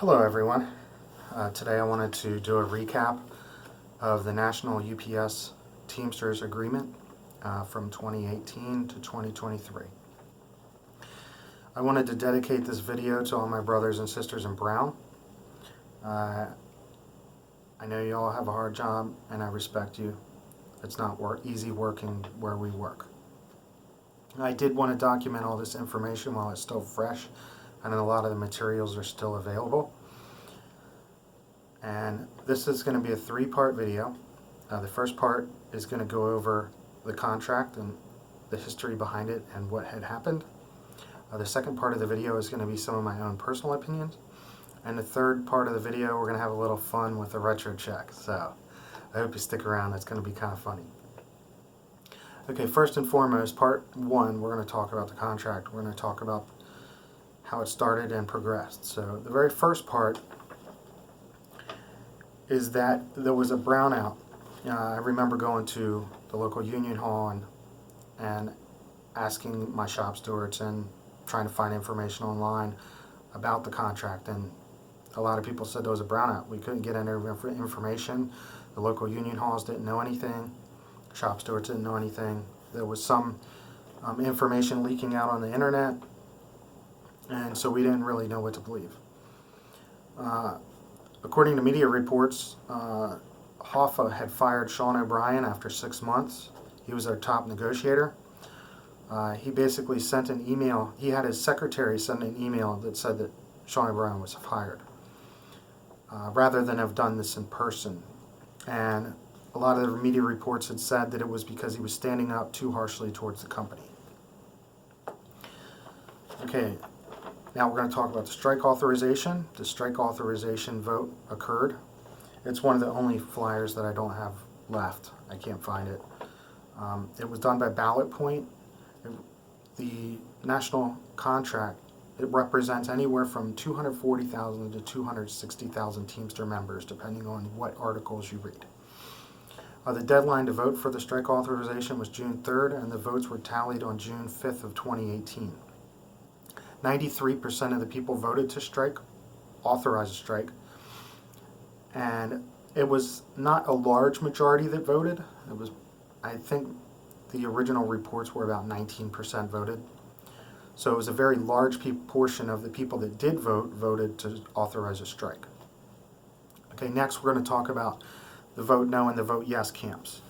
Hello everyone. Today I wanted to do a recap of the National UPS Teamsters Agreement from 2018 to 2023. I wanted to dedicate this video to all my brothers and sisters in Brown. I know you all have a hard job and I respect you. It's not easy working where we work. I did want to document all this information while it's still fresh, and a lot of the materials are still available. And this is going to be a three-part video. The first part is going to go over the contract and the history behind it and what had happened. The second part of the video is going to be some of my own personal opinions. And the third part of the video, we're going to have a little fun with the retro check. So I hope you stick around. It's going to be kind of funny. Okay, first and foremost, part one, we're going to talk about the contract. We're going to talk about how it started and progressed. So the very first part is that there was a brownout. I remember going to the local union hall and asking my shop stewards and trying to find information online about the contract, and a lot of people said there was a brownout. We couldn't get any information. The local union halls didn't know anything. Shop stewards didn't know anything. There was some information leaking out on the internet, and so we didn't really know what to believe. According to media reports, Hoffa had fired Sean O'Brien after 6 months. He was our top negotiator. He basically sent an email. He had his secretary send an email that said that Sean O'Brien was fired, rather than have done this in person. And a lot of the media reports had said that it was because he was standing up too harshly towards the company. Okay, now we're going to talk about the strike authorization. The strike authorization vote occurred. It's one of the only flyers that I don't have left. I can't find it. It was done by ballot point. The national contract, it represents anywhere from 240,000 to 260,000 Teamster members, depending on what articles you read. The deadline to vote for the strike authorization was June 3rd, and the votes were tallied on June 5th of 2018. 93% of the people voted to strike, authorize a strike, and it was not a large majority that voted. It was, I think the original reports were about 19% voted. So it was a very large portion of the people that did vote voted to authorize a strike. Okay, next we're going to talk about the vote no and the vote yes camps.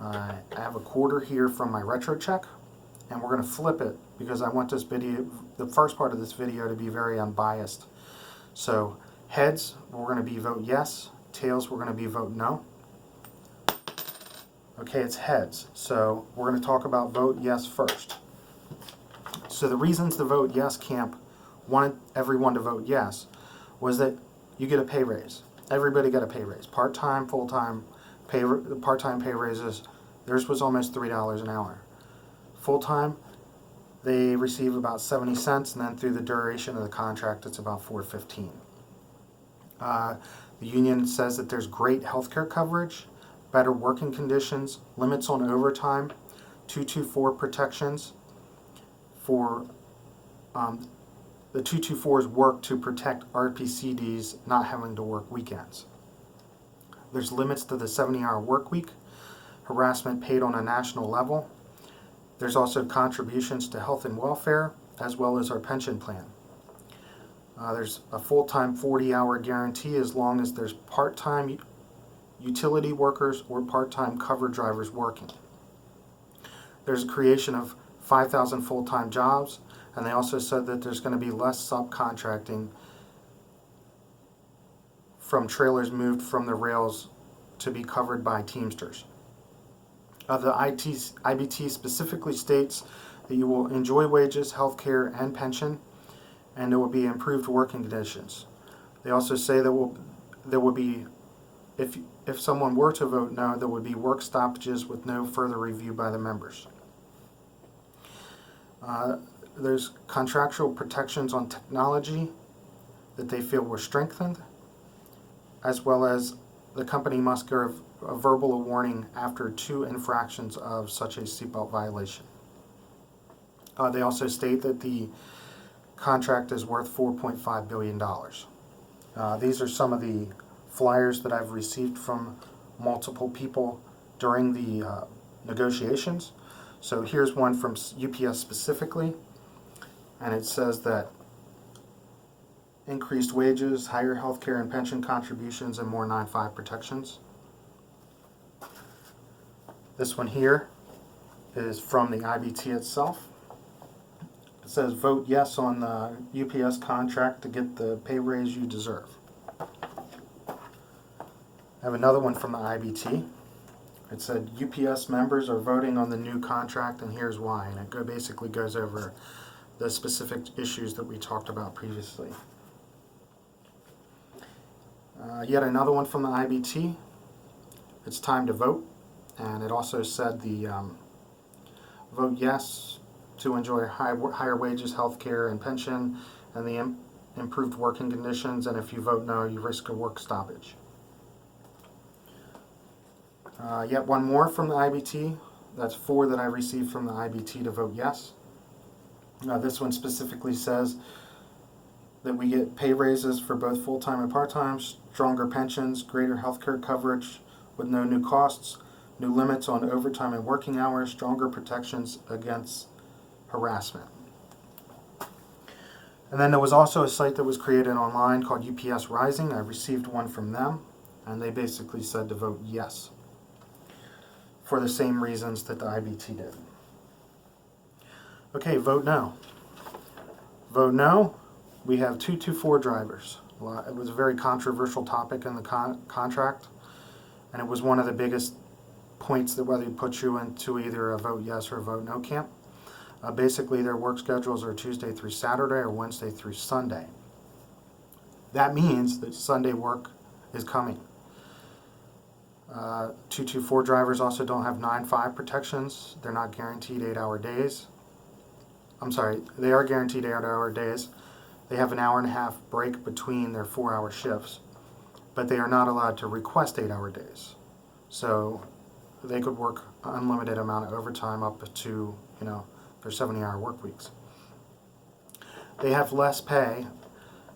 I have a quarter here from my retro check, and we're going to flip it because I want this video, the first part of this video, to be very unbiased. So heads, we're going to be vote yes. Tails, we're going to be vote no. Okay, it's heads. So we're going to talk about vote yes first. So the reasons the vote yes camp wanted everyone to vote yes was that you get a pay raise. Everybody got a pay raise. Part-time, full-time, part-time pay raises. Theirs was almost $3 an hour. Full-time, they receive about 70 cents, and then through the duration of the contract, it's about $4.15. The union says that there's great health care coverage, better working conditions, limits on overtime, 224 protections for the 224s work to protect RPCDs not having to work weekends. There's limits to the 70-hour work week, harassment paid on a national level. There's also contributions to health and welfare, as well as our pension plan. There's a full-time 40-hour guarantee as long as there's part-time utility workers or part-time cover drivers working. There's a creation of 5,000 full-time jobs, and they also said that there's going to be less subcontracting from trailers moved from the rails to be covered by Teamsters. The IBT specifically states that you will enjoy wages, health care, and pension, and there will be improved working conditions. They also say that there will be, if someone were to vote no, there would be work stoppages with no further review by the members. There's contractual protections on technology that they feel were strengthened, as well as the company must give a verbal warning after 2 infractions of such a seatbelt violation. They also state that the contract is worth $4.5 billion. These are some of the flyers that I've received from multiple people during the negotiations. So here's one from UPS specifically, and it says that increased wages, higher health care and pension contributions, and more 9/5 protections. This one here is from the IBT itself. It says, vote yes on the UPS contract to get the pay raise you deserve. I have another one from the IBT. It said, UPS members are voting on the new contract and here's why. And it basically goes over the specific issues that we talked about previously. Yet another one from the IBT. It's time to vote. And it also said the vote yes to enjoy higher wages, health care, and pension, and the improved working conditions. And if you vote no, you risk a work stoppage. Yet one more from the IBT. That's 4 that I received from the IBT to vote yes. This one specifically says that we get pay raises for both full-time and part-time, stronger pensions, greater healthcare coverage with no new costs, new limits on overtime and working hours, stronger protections against harassment. And then there was also a site that was created online called UPS Rising. I received one from them, and they basically said to vote yes for the same reasons that the IBT did. Okay, vote no. Vote no. We have 224 drivers. It was a very controversial topic in the contract, and it was one of the biggest points that whether it puts you into either a vote yes or a vote no camp. Basically, their work schedules are Tuesday through Saturday or Wednesday through Sunday. That means that Sunday work is coming. 224 drivers also don't have 9/5 protections. They're not guaranteed 8-hour days. I'm sorry, they are guaranteed 8-hour days. They have an hour and a half break between their 4-hour shifts, but they are not allowed to request 8-hour days. So they could work an unlimited amount of overtime up to, their 70-hour work weeks. They have less pay,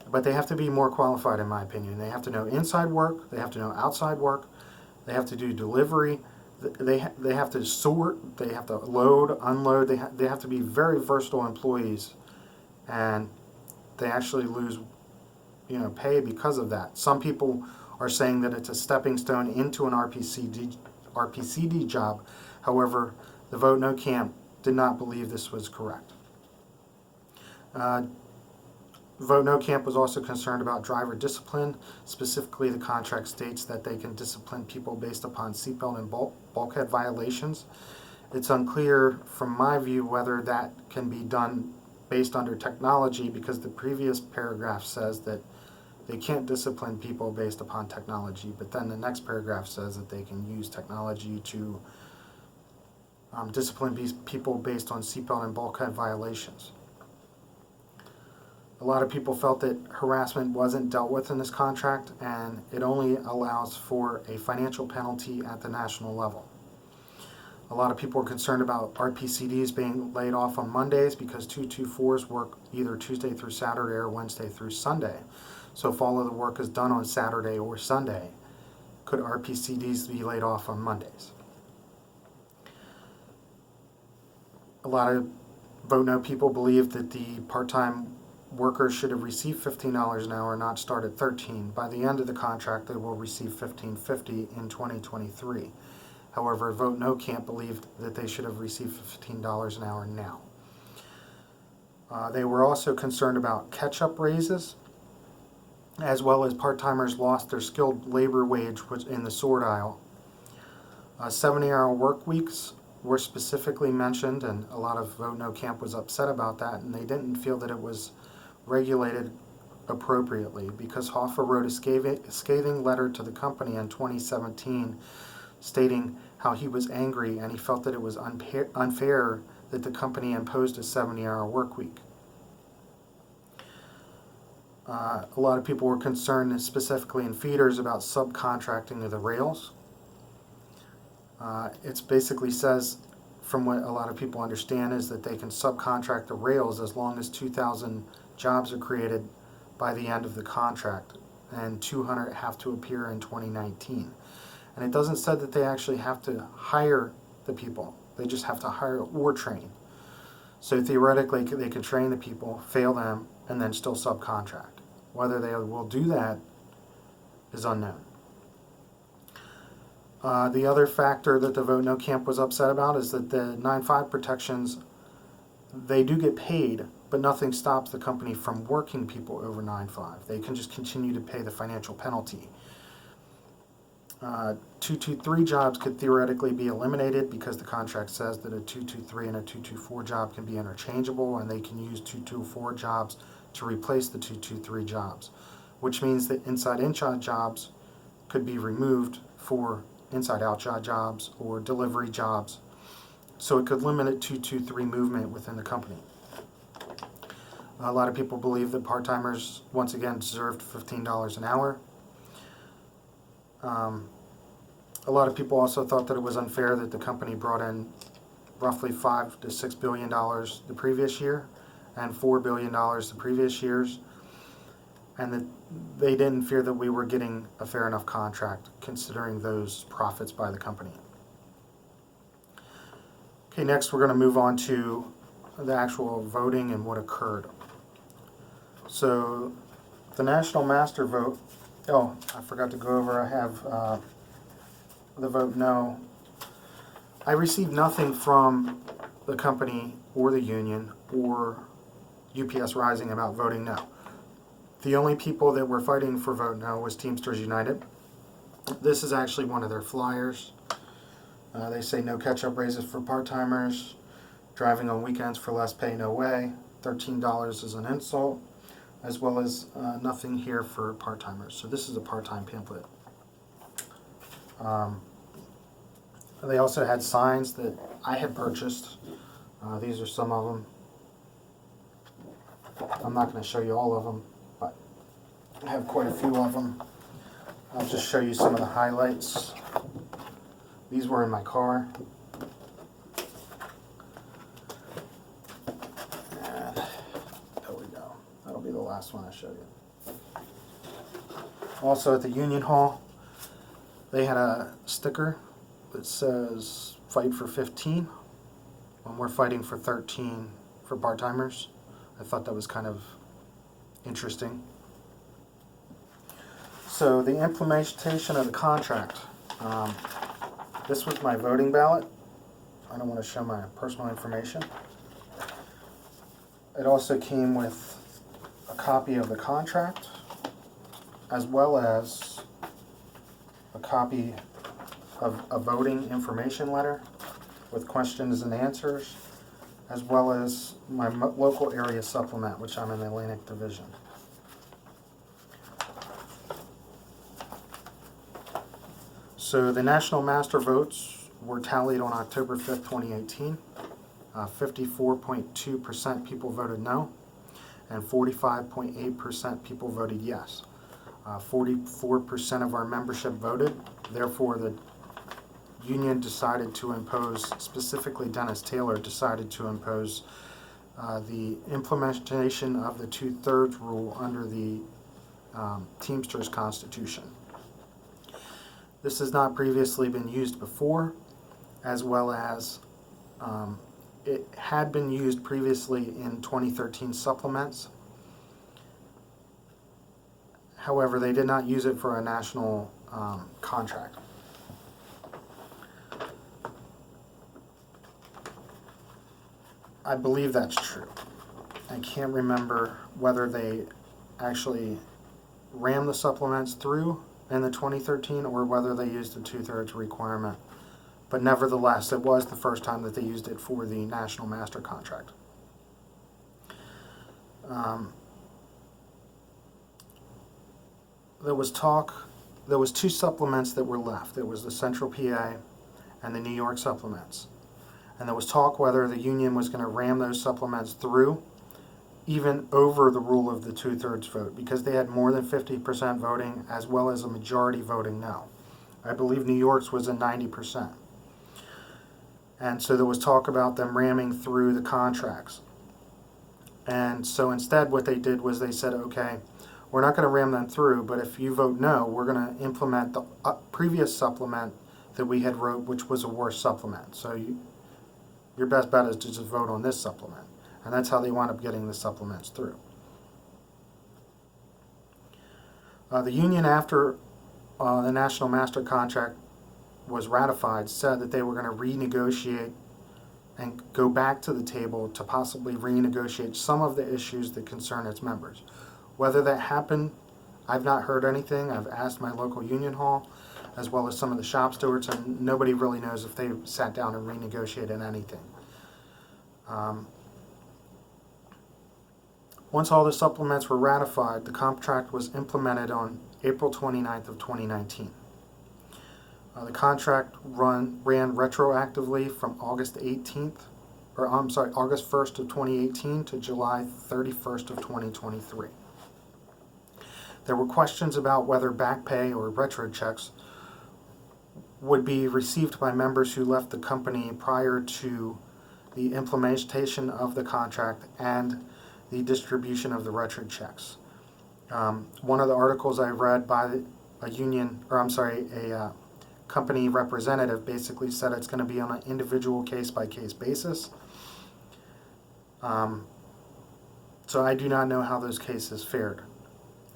but they have to be more qualified in my opinion. They have to know inside work, they have to know outside work, they have to do delivery, they have to sort, they have to load, unload, they have to be very versatile employees, and they actually lose pay because of that. Some people are saying that it's a stepping stone into an RPCD job. However, the Vote No camp did not believe this was correct. Vote No camp was also concerned about driver discipline. Specifically, the contract states that they can discipline people based upon seatbelt and bulkhead violations. It's unclear from my view whether that can be done based under technology, because the previous paragraph says that they can't discipline people based upon technology, but then the next paragraph says that they can use technology to discipline people based on seatbelt and bulkhead violations. A lot of people felt that harassment wasn't dealt with in this contract, and it only allows for a financial penalty at the national level. A lot of people are concerned about RPCDs being laid off on Mondays because 224s work either Tuesday through Saturday or Wednesday through Sunday. So if all of the work is done on Saturday or Sunday, could RPCDs be laid off on Mondays? A lot of Vote No people believe that the part-time workers should have received $15 an hour, not start at $13. By the end of the contract, they will receive $15.50 in 2023. However, Vote No camp believed that they should have received $15 an hour now. They were also concerned about catch-up raises, as well as part-timers lost their skilled labor wage in the sort aisle. 70-hour work weeks were specifically mentioned, and a lot of Vote No camp was upset about that, and they didn't feel that it was regulated appropriately, because Hoffa wrote a scathing letter to the company in 2017 stating how he was angry and he felt that it was unfair that the company imposed a 70-hour work week. A lot of people were concerned, specifically in feeders, about subcontracting of the rails. It basically says, from what a lot of people understand, is that they can subcontract the rails as long as 2,000 jobs are created by the end of the contract. and 200 have to appear in 2019. And it doesn't say that they actually have to hire the people. They just have to hire or train. So theoretically, they could train the people, fail them, and then still subcontract. Whether they will do that is unknown. The other factor that the Vote No camp was upset about is that the 9.5 protections, they do get paid, but nothing stops the company from working people over 9.5. They can just continue to pay the financial penalty. 223 jobs could theoretically be eliminated because the contract says that a 223 and a 224 job can be interchangeable, and they can use 224 jobs to replace the 223 jobs, which means that inside-outside jobs could be removed for inside-outside jobs or delivery jobs. So it could limit 223 movement within the company. A lot of people believe that part-timers, once again, deserved $15 an hour. A lot of people also thought that it was unfair that the company brought in roughly $5 to $6 billion the previous year and $4 billion the previous years, and that they didn't fear that we were getting a fair enough contract considering those profits by the company. Okay, next we're going to move on to the actual voting and what occurred. So the National Master vote, oh, I forgot to go over, I have the Vote No. I received nothing from the company or the union or UPS Rising about voting no. The only people that were fighting for Vote No was Teamsters United. This is actually one of their flyers. They say no catch-up raises for part-timers, driving on weekends for less pay, no way, $13 is an insult, as well as nothing here for part-timers. So this is a part-time pamphlet. They also had signs that I had purchased. These are some of them. I'm not going to show you all of them, but I have quite a few of them. I'll just show you some of the highlights. These were in my car. And there we go. That'll be the last one I show you. Also at the Union Hall, they had a sticker that says fight for 15 when we're fighting for 13 for part-timers. I thought that was kind of interesting. So the implementation of the contract. This was my voting ballot. I don't want to show my personal information. It also came with a copy of the contract, as well as a copy of a voting information letter with questions and answers, as well as my local area supplement, which I'm in the Atlantic Division. So the National Master votes were tallied on October 5th, 2018. 54.2% people voted no, and 45.8% people voted yes. 44% of our membership voted. Therefore, the union decided to impose, specifically Dennis Taylor decided to impose the implementation of the 2/3 rule under the Teamsters Constitution. This has not previously been used before, as well as it had been used previously in 2013 supplements. However, they did not use it for a national contract. I believe that's true. I can't remember whether they actually rammed the supplements through in the 2013 or whether they used the 2/3 requirement. But nevertheless, it was the first time that they used it for the National Master contract. There was two supplements that were left. There was the Central PA and the New York supplements. And there was talk whether the union was going to ram those supplements through, even over the rule of the 2/3 vote, because they had more than 50% voting as well as a majority voting no. I believe New York's was at 90%. And so there was talk about them ramming through the contracts. And so instead what they did was they said, okay, we're not going to ram them through, but if you vote no, we're going to implement the previous supplement that we had wrote, which was a worse supplement. So your best bet is to just vote on this supplement. And that's how they wound up getting the supplements through. The union, after the National Master Contract was ratified, said that they were going to renegotiate and go back to the table to possibly renegotiate some of the issues that concern its members. Whether that happened, I've not heard anything. I've asked my local union hall, as well as some of the shop stewards, and nobody really knows if they sat down and renegotiated anything. Once all the supplements were ratified, the contract was implemented on April 29th of 2019. The contract ran retroactively from August 1st of 2018 to July 31st of 2023. There were questions about whether back pay or retro checks would be received by members who left the company prior to the implementation of the contract and the distribution of the retro checks. One of the articles I read by a company representative basically said it's going to be on an individual case-by-case basis. So I do not know how those cases fared.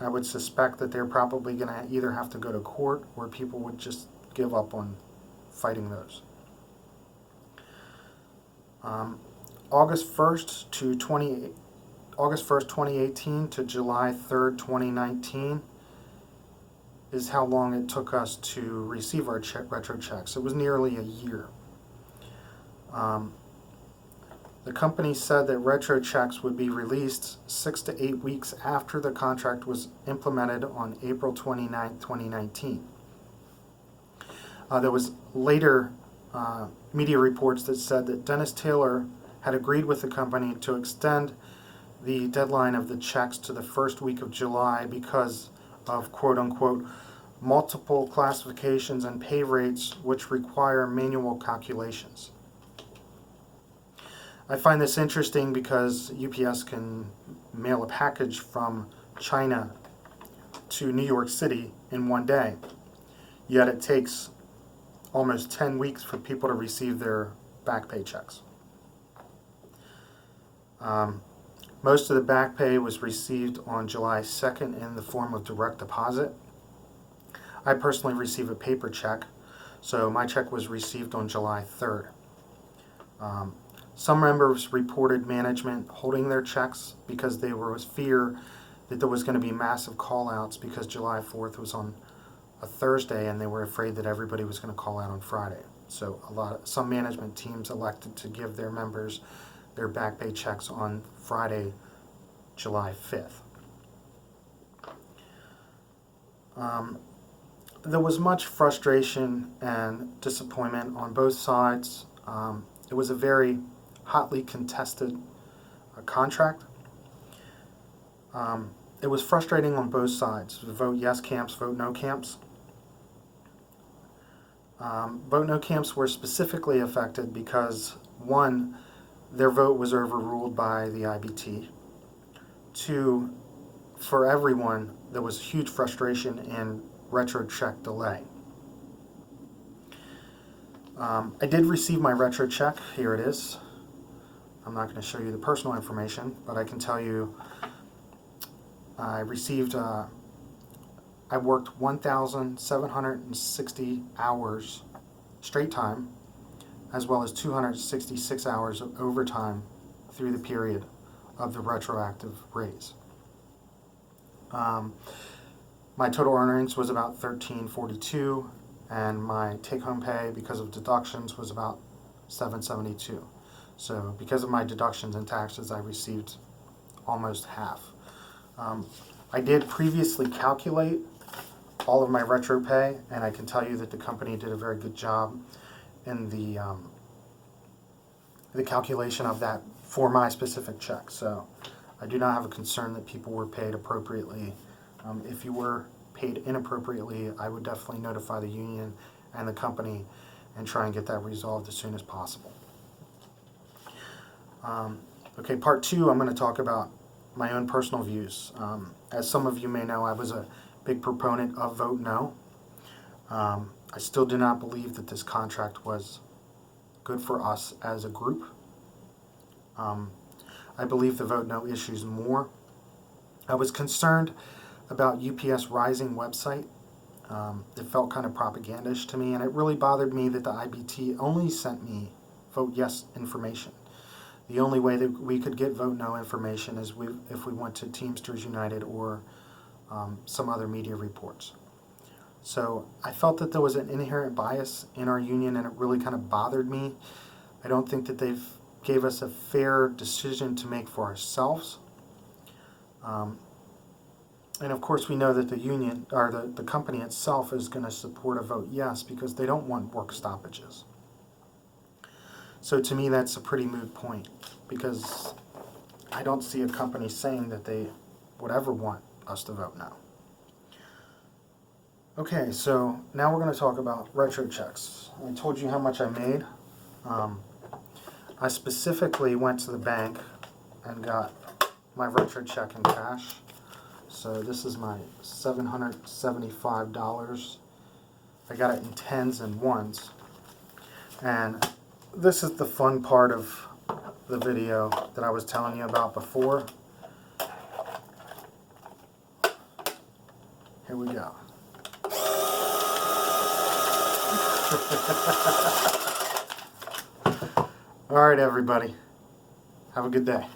I would suspect that they're probably going to either have to go to court or people would just give up on fighting those. August 1st, 2018 to July 3rd, 2019 is how long it took us to receive our retro checks. It was nearly a year. The company said that retro checks would be released 6 to 8 weeks after the contract was implemented on April 29, 2019. There was later media reports that said that Dennis Taylor had agreed with the company to extend the deadline of the checks to the first week of July because of quote-unquote multiple classifications and pay rates which require manual calculations. I find this interesting because UPS can mail a package from China to New York City in one day, yet it takes almost 10 weeks for people to receive their back pay checks. Most of the back pay was received on July 2nd in the form of direct deposit. I personally receive a paper check, so my check was received on July 3rd. Some members reported management holding their checks because there was fear that there was going to be massive call-outs because July 4th was on a Thursday and they were afraid that everybody was going to call out on Friday. So some management teams elected to give their members their back pay checks on Friday, July 5th. There was much frustration and disappointment on both sides. It was a very hotly contested contract. It was frustrating on both sides. Vote yes camps, vote no camps. Vote no camps were specifically affected because, one, their vote was overruled by the IBT. Two, for everyone, there was huge frustration and retro check delay. I did receive my retro check. Here it is. I'm not going to show you the personal information, but I can tell you I received, I worked 1,760 hours straight time, as well as 266 hours of overtime through the period of the retroactive raise. My total earnings was about $1,342, and my take-home pay, because of deductions, was about $772. So because of my deductions and taxes, I received almost half. I did previously calculate all of my retro pay, and I can tell you that the company did a very good job in the calculation of that for my specific check. So I do not have a concern that people were paid appropriately. If you were paid inappropriately, I would definitely notify the union and the company and try and get that resolved as soon as possible. Okay, part two, I'm going to talk about my own personal views. As some of you may know, I was a big proponent of vote no. I still do not believe that this contract was good for us as a group. I believe the vote no issues more. I was concerned about UPS Rising website. It felt kind of propagandish to me, and it really bothered me that the IBT only sent me vote yes information. The only way that we could get vote no information is if we went to Teamsters United or some other media reports. So I felt that there was an inherent bias in our union, and it really kind of bothered me. I don't think that they've gave us a fair decision to make for ourselves. And of course we know that the union, or the company itself, is going to support a vote yes because they don't want work stoppages. So to me that's a pretty moot point, because I don't see a company saying that they would ever want us to vote no. Okay, so now we're going to talk about retro checks. I told you how much I made. I specifically went to the bank and got my retro check in cash. So this is my $775. I got it in tens and ones. And this is the fun part of the video that I was telling you about before. Here we go. All right, everybody. Have a good day.